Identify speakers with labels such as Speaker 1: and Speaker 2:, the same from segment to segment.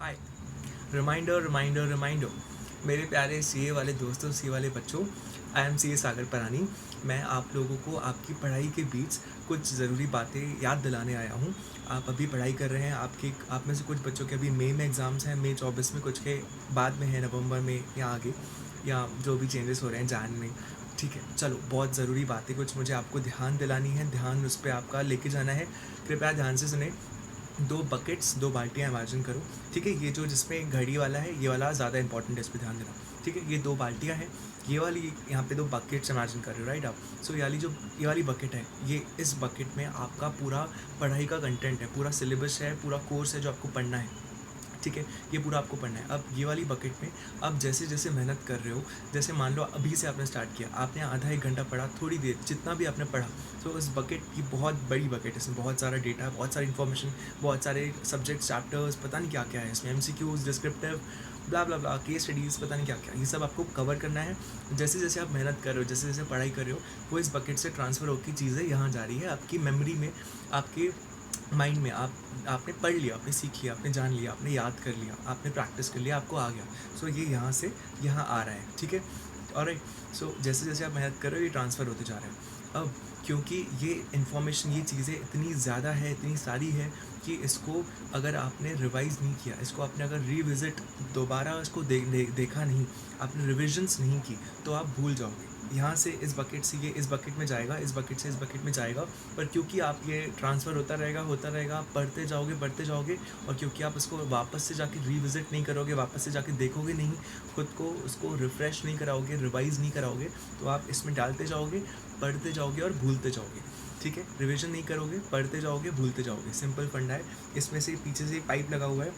Speaker 1: हाय। Reminder reminder reminder मेरे प्यारे CA वाले दोस्तों, सीए वाले बच्चों। आई एम सीए सागर परानी। मैं आप लोगों को आपकी पढ़ाई के बीच कुछ ज़रूरी बातें याद दिलाने आया हूँ। आप अभी पढ़ाई कर रहे हैं, आप में से कुछ बच्चों के अभी मई में एग्ज़ाम्स हैं, मई 24 में, कुछ के बाद में है, नवंबर में या आगे, या जो भी चेंजेस हो रहे हैं जान में। ठीक है, चलो, बहुत ज़रूरी बातें कुछ मुझे आपको ध्यान दिलानी है, ध्यान उस पर आपका लेके जाना है। कृपया ध्यान से सुने। दो बकेट्स, दो बाल्टियाँ इमेजिन करो। ठीक है, ये जो जिसमें घड़ी वाला है, ये वाला ज़्यादा इंपॉर्टेंट है, इस पर ध्यान देना। ठीक है, ये दो बाल्टियाँ हैं, ये वाली यहाँ पे दो बकेट्स इमेजिन कर रहे हो, राइट आप। सो ये वाली बकेट है, ये इस बकेट में आपका पूरा पढ़ाई का कंटेंट है, पूरा सिलेबस है, पूरा कोर्स है जो आपको पढ़ना है। ठीक है, ये पूरा आपको पढ़ना है। अब ये वाली बकेट में आप जैसे जैसे मेहनत कर रहे हो, जैसे मान लो अभी से आपने स्टार्ट किया, आपने आधा एक घंटा पढ़ा, थोड़ी देर जितना भी आपने पढ़ा, तो इस बकेट की बहुत बड़ी बकेट है, इसमें बहुत सारा डेटा, बहुत सारी इन्फॉर्मेशन, बहुत सारे सब्जेक्ट चैप्टर्स, पता नहीं क्या क्या है इसमें, MCQs, डिस्क्रिप्टिव, ब्ला ब्ला ब्ला, केस स्टडीज़, पता नहीं क्या क्या, ये सब आपको कवर करना है। जैसे जैसे आप मेहनत कर रहे हो, जैसे जैसे पढ़ाई कर रहे हो, वो इस बकेट से ट्रांसफ़र होकर चीज़ें यहाँ जा रही है आपकी मेमोरी में, आपके माइंड में। आपने पढ़ लिया, आपने सीख लिया, आपने जान लिया, आपने याद कर लिया, आपने प्रैक्टिस कर लिया, आपको आ गया। सो ये यहाँ से यहाँ आ रहा है। ठीक है, ऑलराइट। सो जैसे जैसे आप मेहनत कर रहे हो, ये ट्रांसफ़र होते जा रहे हैं। अब क्योंकि ये इन्फॉर्मेशन, ये चीज़ें इतनी ज़्यादा है, इतनी सारी है, कि इसको अगर आपने रिवाइज़ नहीं किया, इसको आपने अगर रीविज़िट, दोबारा इसको देखा नहीं, आपने रिविजन्स नहीं की, तो आप भूल जाओगे। यहाँ से इस बकेट से ये इस बकेट में जाएगा, इस बकेट से इस बकेट में जाएगा। पर क्योंकि आप ये ट्रांसफ़र होता रहेगा, आप पढ़ते जाओगे, और क्योंकि आप इसको वापस से जाके रीविज़िट नहीं करोगे, वापस से जाके देखोगे नहीं, खुद को उसको रिफ़्रेश नहीं कराओगे, रिवाइज़ नहीं कराओगे, तो आप इसमें डालते जाओगे, पढ़ते जाओगे और भूलते जाओगे। ठीक है, रिवीजन नहीं करोगे, पढ़ते जाओगे, भूलते जाओगे। सिंपल फंडा है। इसमें से पीछे से एक पाइप लगा हुआ है,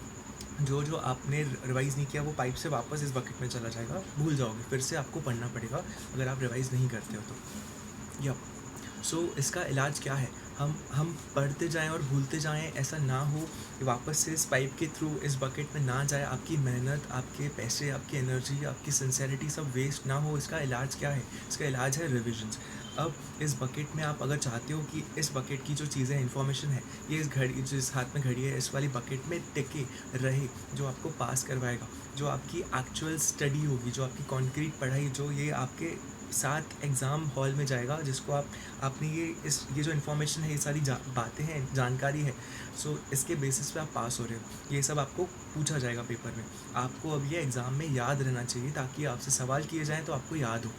Speaker 1: जो जो आपने रिवाइज़ नहीं किया, वो पाइप से वापस इस बकेट में चला जाएगा, भूल जाओगे, फिर से आपको पढ़ना पड़ेगा अगर आप रिवाइज़ नहीं करते हो तो। यप। सो इसका इलाज क्या है? हम पढ़ते जाएं और भूलते जाएं, ऐसा ना हो कि वापस से इस पाइप के थ्रू इस बकेट में ना जाए, आपकी मेहनत, आपके पैसे, आपकी एनर्जी, आपकी सिंसेरिटी सब वेस्ट ना हो। इसका इलाज क्या है? इसका इलाज है रिविजन्स। अब इस बकेट में आप अगर चाहते हो कि इस बकेट की जो चीज़ें, इन्फॉर्मेशन है, ये इस घड़ी, जो इस हाथ में घड़ी है, इस वाली बकेट में टिके रहे, जो आपको पास करवाएगा, जो आपकी एक्चुअल स्टडी होगी, जो आपकी कॉन्क्रीट पढ़ाई, जो ये आपके साथ एग्ज़ाम हॉल में जाएगा, जिसको आपने ये जो इन्फॉर्मेशन है, ये सारी बातें हैं, जानकारी है, सो इसके बेसिस पे आप पास हो रहे हो। ये सब आपको पूछा जाएगा पेपर में, आपको अब ये एग्ज़ाम में याद रहना चाहिए, ताकि आपसे सवाल किए जाएँ तो आपको याद हो।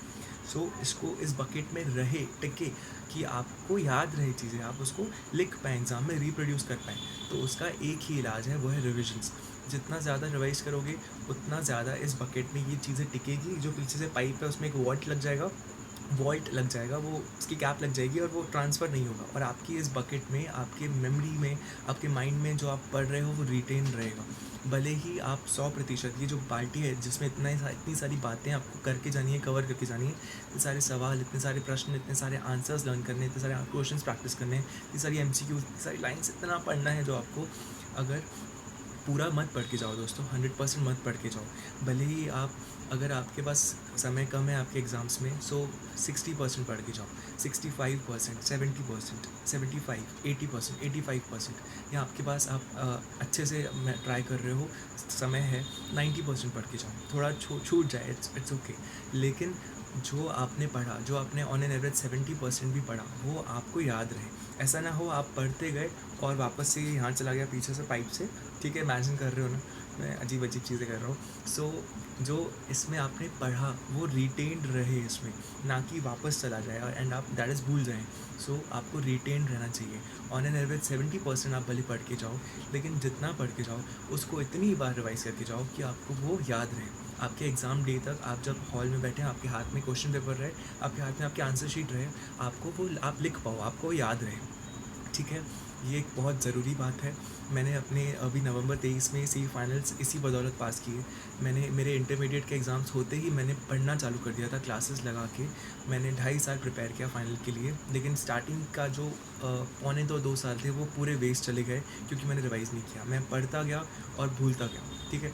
Speaker 1: सो इसको इस बकेट में रहे, टिके, कि आपको याद रहे चीज़ें, आप उसको लिख पाएँ, एग्ज़ाम में रिप्रोड्यूस कर पाएँ। तो उसका एक ही इलाज है, वो है रिविजन्स। जितना ज़्यादा रिवाइज़ करोगे, उतना ज़्यादा इस बकेट में ये चीज़ें टिकेगी। जो पीछे से पाइप है, उसमें एक वॉल्ट लग जाएगा, वो उसकी कैप लग जाएगी, और वो ट्रांसफ़र नहीं होगा, और आपकी इस बकेट में, आपके मेमोरी में, आपके माइंड में जो आप पढ़ रहे हो, वो रिटेन रहेगा। भले ही आप 100%, ये जो बाल्टी है जिसमें इतनी सारी बातें आपको करके जानी है, कवर करके जानी है, इतने सारे सवाल, इतने सारे प्रश्न, इतने सारे आंसर्स लर्न करने, इतने सारे क्वेश्चंस प्रैक्टिस करने हैं, इतनी सारी MCQ, इतनी सारी लाइन्स, इतना पढ़ना है जो आपको, अगर पूरा मत पढ़ के जाओ दोस्तों, 100% मत पढ़ के जाओ। भले ही आप, अगर आपके पास समय कम है आपके एग्ज़ाम्स में, सो 60% पढ़ के जाओ, 65%, 70%, 75, 80%, 85%, या आपके पास आप अच्छे से ट्राई कर रहे हो, समय है, 90% पढ़ के जाओ। थोड़ा छूट जाए, इट्स ओके, लेकिन जो आपने पढ़ा, जो आपने ऑन एन एवरेज 70% भी पढ़ा, वो आपको याद रहे। ऐसा ना हो आप पढ़ते गए और वापस से यहाँ चला गया पीछे से पाइप से। ठीक है, इमेजिन कर रहे हो ना, मैं अजीब अजीब चीज़ें कर रहा हूँ। सो जो इसमें आपने पढ़ा, वो रिटेन्ड रहे इसमें, ना कि वापस चला जाए और एंड आप दैट इज़ भूल जाएँ। सो आपको रिटेन्ड रहना चाहिए। ऑन एन एवरेज 70% आप भले पढ़ के जाओ, लेकिन जितना पढ़ के जाओ, उसको इतनी बार रिवाइज़ करके जाओ कि आपको वो याद रहे। आपके एग्ज़ाम डे तक, आप जब हॉल में बैठे, आपके हाथ में क्वेश्चन पेपर रहे, आपके हाथ में आपकी आंसर शीट रहे, आपको वो आप लिख पाओ, आपको याद रहे। ठीक है, ये एक बहुत ज़रूरी बात है। मैंने अपने अभी नवंबर 23 में सी फाइनल्स इसी बदौलत पास किए। मैंने मेरे इंटरमीडिएट के एग्ज़ाम्स होते ही मैंने पढ़ना चालू कर दिया था, क्लासेस लगा के। मैंने 2.5 साल प्रिपेयर किया फ़ाइनल के लिए, लेकिन स्टार्टिंग का जो पौने 2 साल थे, वो पूरे वेस्ट चले गए, क्योंकि मैंने रिवाइज़ नहीं किया। मैं पढ़ता गया और भूलता गया। ठीक है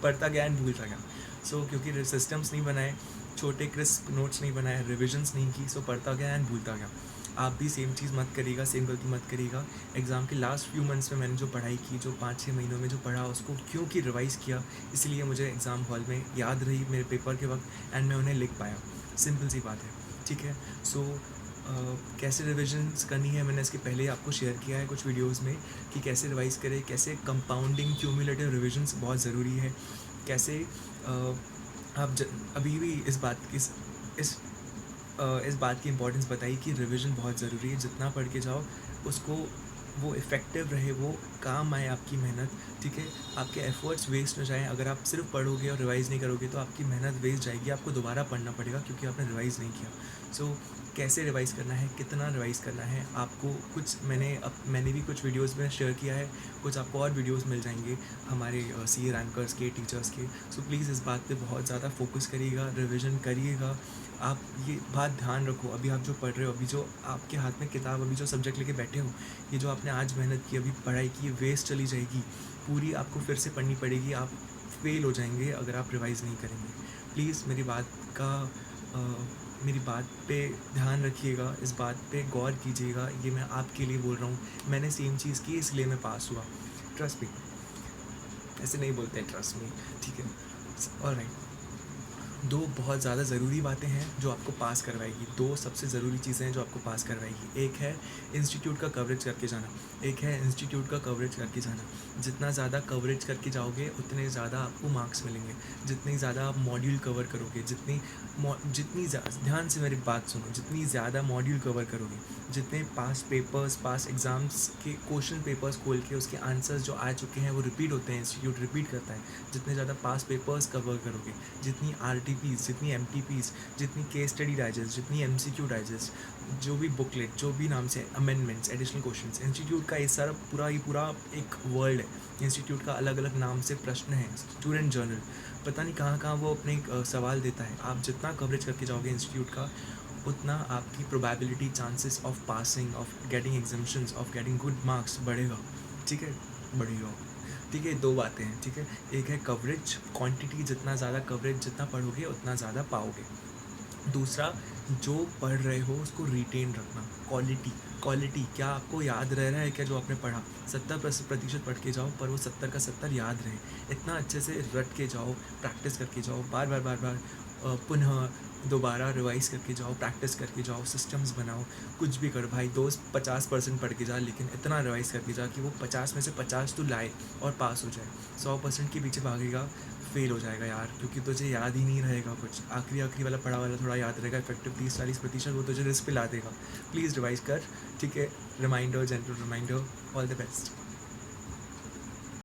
Speaker 1: पढ़ता गया एंड भूलता गया। सो क्योंकि सिस्टम्स नहीं बनाए, छोटे क्रिस्प नोट्स नहीं बनाए, रिविजन्स नहीं की, सो पढ़ता गया एंड भूलता गया। आप भी सेम चीज़ मत करिएगा, सेम गलती मत करिएगा। एग्ज़ाम के लास्ट फ्यू मंथ्स में मैंने जो पढ़ाई की, जो 5-6 महीनों में जो पढ़ा, उसको क्योंकि रिवाइज़ किया, इसलिए मुझे एग्ज़ाम हॉल में याद रही मेरे पेपर के वक़्त एंड मैं उन्हें लिख पाया। सिंपल सी बात है, ठीक है? सो कैसे रिविजन्स करनी है मैंने इसके पहले आपको शेयर किया है कुछ वीडियोस में कि कैसे रिवाइज़ करें, कैसे कंपाउंडिंग क्यूमुलेटिव रिविजन्स बहुत ज़रूरी है, कैसे आप अभी भी इस इस बात की इम्पोर्टेंस बताई कि रिवीजन बहुत ज़रूरी है। जितना पढ़ के जाओ उसको वो इफ़ेक्टिव रहे, वो काम आए आपकी मेहनत, ठीक है? आपके एफ़र्ट्स वेस्ट ना जाएँ। अगर आप सिर्फ पढ़ोगे और रिवाइज़ नहीं करोगे तो आपकी मेहनत वेस्ट जाएगी, आपको दोबारा पढ़ना पड़ेगा क्योंकि आपने रिवाइज़ नहीं किया। सो कैसे रिवाइज़ करना है, कितना रिवाइज़ करना है, आपको कुछ मैंने भी कुछ वीडियोज़ में शेयर किया है, कुछ आपको और वीडियोज़ मिल जाएंगे हमारे सीए रैंकर्स के, टीचर्स के। सो प्लीज़ इस बात पे बहुत ज़्यादा फ़ोकस करिएगा, रिविज़न करिएगा। आप ये बात ध्यान रखो, अभी आप जो पढ़ रहे हो, अभी जो आपके हाथ में किताब, अभी जो सब्जेक्ट लेके बैठे हो, ये जो आपने आज मेहनत की, अभी पढ़ाई की, वेस्ट चली जाएगी पूरी। आपको फिर से पढ़नी पड़ेगी, आप फेल हो जाएंगे अगर आप रिवाइज़ नहीं करेंगे। प्लीज़ मेरी बात पे ध्यान रखिएगा, इस बात पे गौर कीजिएगा। ये मैं आपके लिए बोल रहा हूँ, मैंने सेम चीज़ की इसलिए मैं पास हुआ। ट्रस्ट मी, ऐसे नहीं बोलते हैं ट्रस्ट मी, ठीक है? ऑलराइट। 2 बहुत ज़्यादा ज़रूरी बातें हैं जो आपको पास करवाएगी, 2 सबसे ज़रूरी चीज़ें हैं जो आपको पास करवाएगी। एक है इंस्टीट्यूट का कवरेज करके जाना, एक है इंस्टीट्यूट का कवरेज करके जाना। जितना ज़्यादा कवरेज करके जाओगे उतने ज़्यादा आपको मार्क्स मिलेंगे। जितनी ज़्यादा आप मॉड्यूल कवर करोगे, ध्यान से मेरी बात सुनो, जितनी ज़्यादा मॉड्यूल कवर करोगे, जितने पास एग्ज़ाम्स के क्वेश्चन पेपर्स खोल के उसके आंसर्स जो आ चुके हैं वो रिपीट होते हैं, इंस्टीट्यूट रिपीट करता है। जितने ज़्यादा पास पेपर्स कवर करोगे, जितनी आरटीपीज़, जितनी एमटीपीज़, जितनी केस स्टडी डाइजेस्ट, जितनी एमसीक्यू डाइजेस्ट, जो भी बुकलेट, जो भी नाम से अमेंडमेंट्स, एडिशनल क्वेश्चंस, इंस्टीट्यूट का ये सारा पूरा एक वर्ल्ड है। इंस्टीट्यूट का अलग अलग नाम से प्रश्न है, स्टूडेंट जर्नल, पता नहीं कहाँ कहाँ वो अपने सवाल देता है। आप जितना कवरेज करके जाओगे इंस्टीट्यूट का, उतना आपकी probability, chances of passing, of getting एग्जामिशंस, of getting good marks बढ़ेगा, ठीक है? बढ़ेगा, ठीक है? 2 बातें हैं, ठीक है? एक है कवरेज, क्वांटिटी, जितना ज़्यादा कवरेज, जितना पढ़ोगे उतना ज़्यादा पाओगे। दूसरा, जो पढ़ रहे हो उसको रिटेन रखना, क्वालिटी, क्या आपको याद रह रहा है क्या जो आपने पढ़ा? 70% पढ़ के जाओ, पर वो 70 का 70 याद रहे। इतना अच्छे से रट के जाओ, प्रैक्टिस करके जाओ, बार बार पुनः दोबारा रिवाइज़ करके जाओ, प्रैक्टिस करके जाओ, सिस्टम्स बनाओ, कुछ भी करो भाई। दोस्त 50% पढ़ के जा, लेकिन इतना रिवाइज़ करके जा कि वो 50 में से 50 तो लाए और पास हो जाए। 100% के पीछे भागेगा, फेल हो जाएगा यार, क्योंकि तुझे याद ही नहीं रहेगा कुछ। आखिरी वाला पढ़ा वाला थोड़ा याद रहेगा, इफेक्टिव 30-40% वो तुझे रिस्क पे ला देगा। प्लीज़ रिवाइज़ कर, ठीक है? Reminder, gentle reminder. All the best.